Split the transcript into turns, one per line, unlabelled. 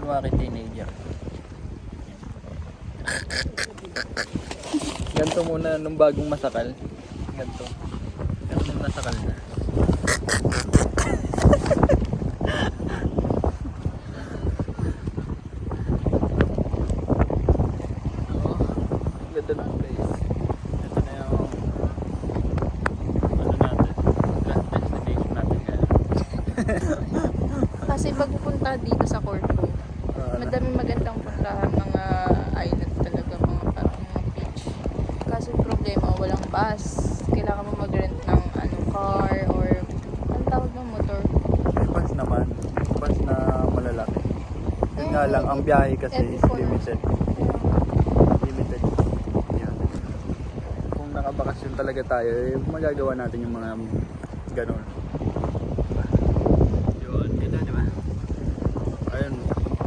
mga teenager. Ganto muna nung bagong masakal. Ganto. Ganto nung nasakal na. Ganda ng place. Ito na yung ano natin, last destination natin ngayon.
Kasi pag pupunta dito sa Corfu, madaming magandang puntahan, mga island talaga, mga parang mga beach. Kaso yung problema, walang bus. Kailangan mo mag-rent ng car or ang tawag ng motor.
May bus naman. Bus na malalaki. Yun nga lang, ang biyahe kasi is limited. Limited. Yan. Kung nakabakasyon talaga tayo, magagawa natin yung mga ganun.